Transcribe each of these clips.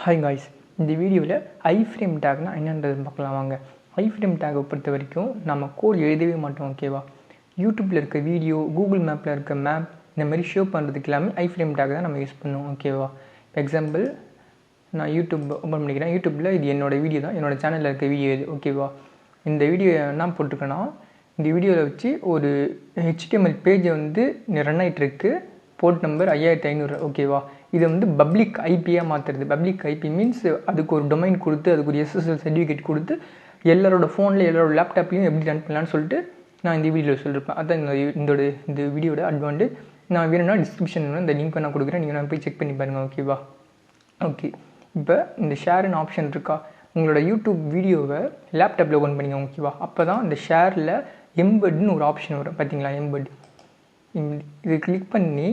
Hi guys, இந்த வீடியோவில் iframe tagனா என்னன்றது பார்க்கலாம் வாங்க. iframe tag பொறுத்த வரைக்கும் நம்ம கோட் எழுதவே மாட்டோம் ஓகேவா. யூடியூப்பில் இருக்க வீடியோ, கூகுள் மேப்பில் இருக்க மேப் இந்த மாதிரி ஷோ பண்ணுறதுக்கு எல்லாமே iframe tag தான் நம்ம யூஸ் பண்ணுவோம் ஓகேவா. எக்ஸாம்பிள் நான் யூடியூப் ஓப்பன் பண்ணிக்கிறேன். யூடியூப்பில் இது என்னோடய வீடியோ தான், என்னோடய சேனலில் இருக்க வீடியோ இது ஓகேவா. இந்த வீடியோ என்ன போட்டிருக்கேன்னா, இந்த வீடியோவில் வச்சு ஒரு HTML பேஜை வந்து ரன் ஆகிட்டுருக்கு. போர்ட் நம்பர் 5500 ஓகேவா. இதை வந்து பப்ளிக் ஐபியாக மாற்றுறது. பப்ளிக் ஐபி மீன்ஸ் அதுக்கு ஒரு டொமைன் கொடுத்து அதுக்கு ஒரு SSL சர்டிஃபிகேட் கொடுத்து எல்லாரோட ஃபோனில் எல்லாரோட லேப்டாப்லையும் எப்படி ரன் பண்ணலான்னு சொல்லிட்டு நான் இந்த வீடியோவில் சொல்லியிருப்பேன். அதான் இந்த வீடியோட அட்வான்டேஜ். நான் வேணும்னா டிஸ்கிரிப்ஷனில் இந்த லிங்க் நான் கொடுக்குறேன், நீங்கள் நான் போய் செக் பண்ணி பாருங்கள் ஓகேவா. ஓகே, இப்போ இந்த ஷேர்னு ஆப்ஷன் இருக்கா, உங்களோட யூடியூப் வீடியோவை லேப்டாப்பில் ஓப்பன் பண்ணிங்க ஓகேவா. அப்போ தான் இந்த ஷேரில் எம்பெட்னு ஒரு ஆப்ஷன் வரும் பார்த்தீங்களா, எம்பெட். இது கிளிக் பண்ணி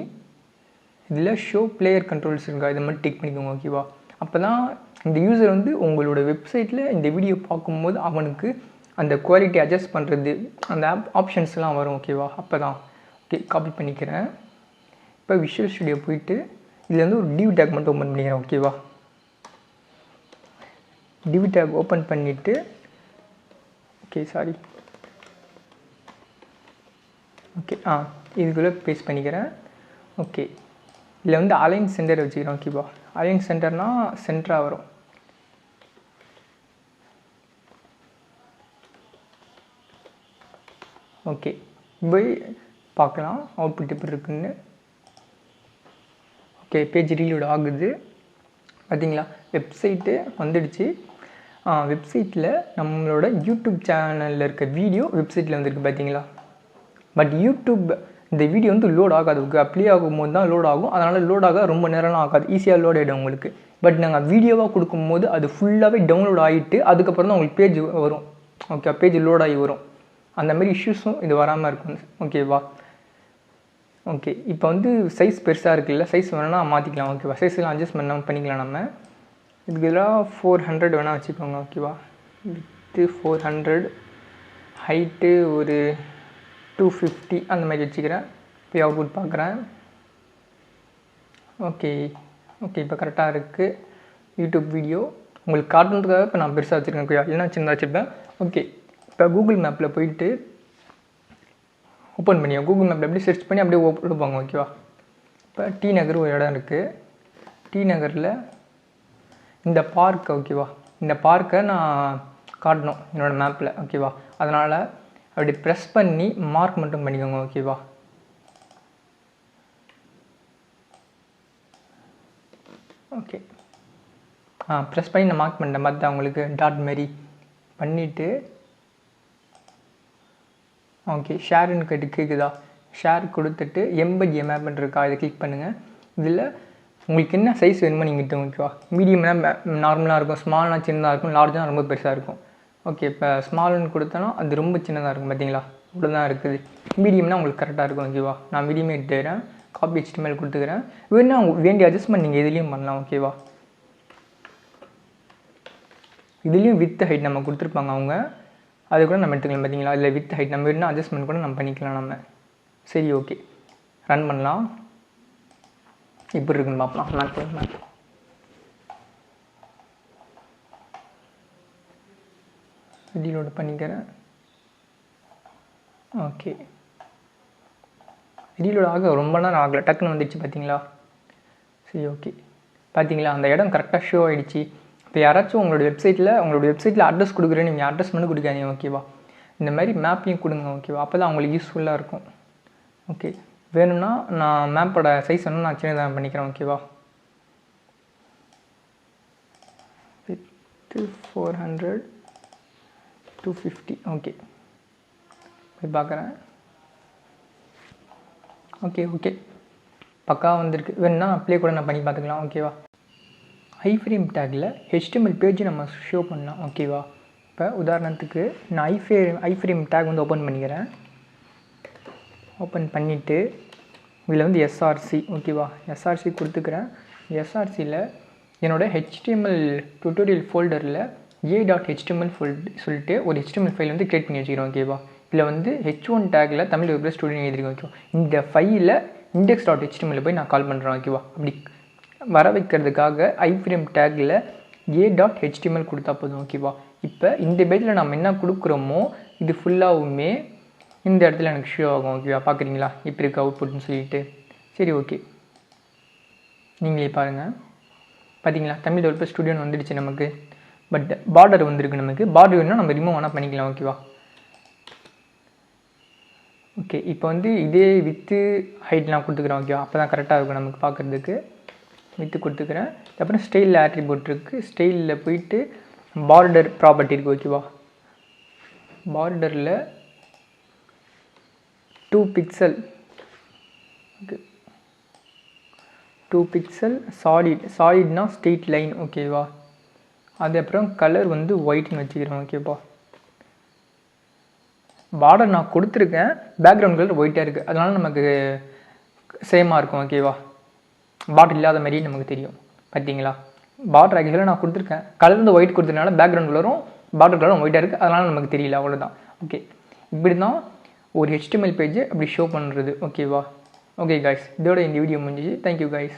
இதில் ஷோ பிளேயர் கண்ட்ரோல்ஸ் இருக்கா, இதை மட்டும் டிக் பண்ணிக்கோங்க ஓகேவா. அப்போ தான் இந்த யூசர் வந்து உங்களோட வெப்சைட்டில் இந்த வீடியோ பார்க்கும்போது அவனுக்கு அந்த குவாலிட்டி அட்ஜஸ்ட் பண்ணுறது அந்த ஆப்ஷன்ஸ்லாம் வரும் ஓகேவா. அப்போ தான் ஓகே, காப்பி பண்ணிக்கிறேன். இப்போ விஷுவல் ஸ்டுடியோ போயிட்டு இதில் வந்து ஒரு டிவ் டேக் மட்டும் ஓப்பன் பண்ணிக்கிறேன் ஓகேவா. டிவ் டேக் ஓப்பன் பண்ணிவிட்டு ஓகே இதுக்குள்ளே பேஸ்ட் பண்ணிக்கிறேன். ஓகே, இதில் வந்து அலைன் சென்டர் வச்சுக்கிறேன் ஓகேவா. அலைன் சென்டர்னால் சென்டராக வரும். ஓகே, போய் பார்க்கலாம் அவுட்புட் எப்படி இருக்குன்னு. ஓகே, பேஜ் ரீலோட் ஆகுது பார்த்தீங்களா, வெப்சைட்டு வந்துடுச்சு. வெப்சைட்டில் நம்மளோட யூடியூப் சேனலில் இருக்க வீடியோ வெப்சைட்டில் வந்துருக்கு பார்த்தீங்களா. பட் யூடியூப் இந்த வீடியோ வந்து லோட் ஆகாது, அப்ளை ஆகும்போது தான் லோட் ஆகும். அதனால் லோட் ஆக ரொம்ப நேரம்லாம் ஆகாது, ஈஸியாக லோட் ஆகிடும் உங்களுக்கு. பட் நாங்கள் வீடியோவாக கொடுக்கும்போது அது ஃபுல்லாகவே டவுன்லோட் ஆகிட்டு அதுக்கப்புறம் தான் உங்களுக்கு பேஜ் வரும் ஓகே, பேஜ் லோட் ஆகி வரும். அந்த மாதிரி இஷ்யூஸும் இது வராமல் இருக்கும் ஓகேவா. ஓகே, இப்போ வந்து சைஸ் பெருசாக இருக்குல்ல, சைஸ் வேணும்னா மாற்றிக்கலாம் ஓகேவா. சைஸ்லாம் அட்ஜஸ்ட் பண்ணிக்கலாம் நம்ம. இதுக்கு எல்லாம் 400 வேணால் வச்சுக்கோங்க ஓகேவா. வித்து 400, ஹைட்டு ஒரு 250 அந்த மாதிரி வச்சுக்கிறேன். போய் அவுட்புட் பார்க்குறேன். ஓகே, இப்போ கரெக்டாக இருக்குது. யூடியூப் வீடியோ உங்களுக்கு காட்டுறதுக்காக இப்போ நான் பெருசாக வச்சுருக்கேன் ஓகே, இல்லைனா சின்னதாக வச்சுருப்பேன். ஓகே, இப்போ கூகுள் மேப்பில் போயிட்டு ஓப்பன் பண்ணியா, கூகுள் மேப்பில் எப்படி சர்ச் பண்ணி அப்படியே ஓடுவாங்க ஓகேவா. இப்போ டி நகர் ஒரு இடம் இருக்குது. டி நகரில் இந்த பார்க் ஓகேவா, இந்த பார்க்கை நான் காட்டணும் என்னோடய மேப்பில் ஓகேவா. அதனால் அப்படி ப்ரெஸ் பண்ணி மார்க் மட்டும் பண்ணிக்கோங்க ஓகேவா. ஓகே, ப்ரெஸ் பண்ணி நான் மார்க் பண்ணிட்டேன் பார்த்தா உங்களுக்கு டாட் மாரி பண்ணிவிட்டு ஓகே, ஷேருன்னு கேட்குதா, ஷேர் கொடுத்துட்டு எம்பெட் மேப்னு இருக்கா, இதை கிளிக் பண்ணுங்கள். இதில் உங்களுக்கு என்ன சைஸ் வேணுமோ நீங்கள் ஓகேவா. மீடியம்னா நார்மலாக இருக்கும், ஸ்மால்னால் சின்னதாக இருக்கும், லார்ஜ்னால் ரொம்ப பெருசாக இருக்கும். ஓகே, இப்போ ஸ்மால்னு கொடுத்தோன்னா அது ரொம்ப சின்னதாக இருக்கும் பார்த்தீங்களா, இவ்வளோ தான் இருக்குது. மீடியம்னா உங்களுக்கு கரெக்டாக இருக்கும் ஓகேவா. நான் மீடியமே எடுத்துக்கிறேன், காப்பி HTML கொடுத்துக்கிறேன். வேணுன்னா வேண்டிய அட்ஜஸ்ட்மெண்ட் நீங்கள் இதுலேயும் பண்ணலாம் ஓகேவா. இதுலேயும் வித் ஹைட் நம்ம கொடுத்துருப்பாங்க அவங்க, அது கூட நம்ம எடுத்துக்கலாம் பார்த்தீங்களா. இல்லை வித் ஹைட் நம்ம வேணுன்னா அட்ஜஸ்ட்மெண்ட் கூட நம்ம பண்ணிக்கலாம் நம்ம. சரி ஓகே, ரன் பண்ணலாம். இப்படி இருக்குன்னு பார்க்கலாம். மேப் ரீலோட் பண்ணிக்கிறேன். ஓகே, ரீலோட் ஆக ரொம்ப நேரம் ஆகலை, டக்குன்னு வந்துடுச்சு பார்த்தீங்களா. சரி ஓகே, பார்த்தீங்களா அந்த இடம் கரெக்டாக ஷோ ஆகிடுச்சு. இப்போ யாராச்சும் உங்களோட வெப்சைட்டில் அட்ரஸ் கொடுக்குறேன்னு நீங்கள் அட்ரஸ் மட்டும் கொடுக்காதீங்க ஓகேவா. இந்த மாதிரி மேப்பையும் கொடுங்க ஓகேவா, அப்போ தான் அவங்களுக்கு யூஸ்ஃபுல்லாக இருக்கும். ஓகே, வேணும்னா நான் மேப்போட சைஸ் வேணும் நான் சின்னதாக பண்ணிக்கிறேன் ஓகேவா. வித்து 400, 250 ஓகே, போய் பார்க்குறேன். ஓகே பக்கா வந்திருக்கு. வேணுன்னா அப்ளை கூட நான் பண்ணி பார்த்துக்கலாம் ஓகேவா. iframe டேக்கில் HTML பேஜ் நம்ம ஷோ பண்ணலாம் ஓகேவா. இப்போ உதாரணத்துக்கு நான் iframe டேக் வந்து ஓப்பன் பண்ணிக்கிறேன். ஓப்பன் பண்ணிவிட்டு இதில் வந்து SRC ஓகேவா, SRC கொடுத்துக்கிறேன். SRCயில் என்னோடய HTML டுட்டோரியல் ஃபோல்டரில் a.html சொல்லிட்டு ஒரு HTML ஃபைல் வந்து க்ரியேட் பண்ணி வச்சுக்கிறோம் ஓகேவா. இதில் வந்து H1 டேக்கில் தமிழ் வெப்சைட் ஸ்டூடியோ எழுதிருக்கேன் ஓகேவா. இந்த ஃபைலில் index.html போய் நான் கால் பண்ணுறேன் ஓகேவா. அப்படி வர வைக்கிறதுக்காக iframe டேக்கில் a.html கொடுத்தா போதும். ஓகேவா? இப்போ இந்த பேஜில் நம்ம என்ன கொடுக்குறோமோ இது ஃபுல்லாகவுமே இந்த இடத்துல எனக்கு ஷோ ஆகும். ஓகேவா? பார்க்குறீங்களா இப்படி இருக்குது அவுட்புட்னு சொல்லிட்டு. சரி, ஓகே, நீங்களே பாருங்கள். பார்த்தீங்களா தமிழ் டெவலப்பர் ஸ்டுடியோன்னு வந்துடுச்சு நமக்கு. பட் பார்டர் வந்துருக்கு. நமக்கு பார்டர் வேணும்னா நம்ம ரிமூவ் ஆனால் பண்ணிக்கலாம். ஓகேவா? ஓகே, இப்போ வந்து இதே வித்து ஹைட்லாம் கொடுத்துக்கிறேன். ஓகேவா? அப்போ தான் கரெக்டாக இருக்கும் நமக்கு பார்க்குறதுக்கு. வித்து கொடுத்துக்கிறேன். அப்புறம் ஸ்டைலில் ஆட்ரிபியூட் இருக்குது. ஸ்டைலில் போயிட்டு பார்டர் ப்ராப்பர்ட்டி இருக்குது. ஓகேவா? பார்டரில் 2 பிக்சல் ஓகே, 2 பிக்சல் சாலிட்னா ஸ்ட்ரெயிட் லைன். ஓகேவா? அது அப்புறம் கலர் வந்து ஒயிட்னு வச்சுக்கிறேன். ஓகேப்பா? பார்டர் நான் கொடுத்துருக்கேன், பேக்ரவுண்ட் கலர் ஒயிட்டாக இருக்குது, அதனால் நமக்கு சேமாக இருக்கும். ஓகேவா? பார்டர் இல்லாத மாதிரி நமக்கு தெரியும். பார்த்தீங்களா? பார்டர் ஆக்சுவலாக நான் கொடுத்துருக்கேன், கலர் வந்து ஒயிட் கொடுத்ததுனால பேக்ரவுண்ட் கலரும் பார்டர் கலரும் ஒயிட்டாக இருக்குது, அதனால் நமக்கு தெரியல. அவ்வளோதான். ஓகே, இப்படி தான் ஒரு HTML பேஜ் அப்படி ஷோ பண்ணுறது. ஓகேவா? ஓகே காய்ஸ், இதோட இந்த வீடியோ முடிஞ்சிச்சு. Thank you guys.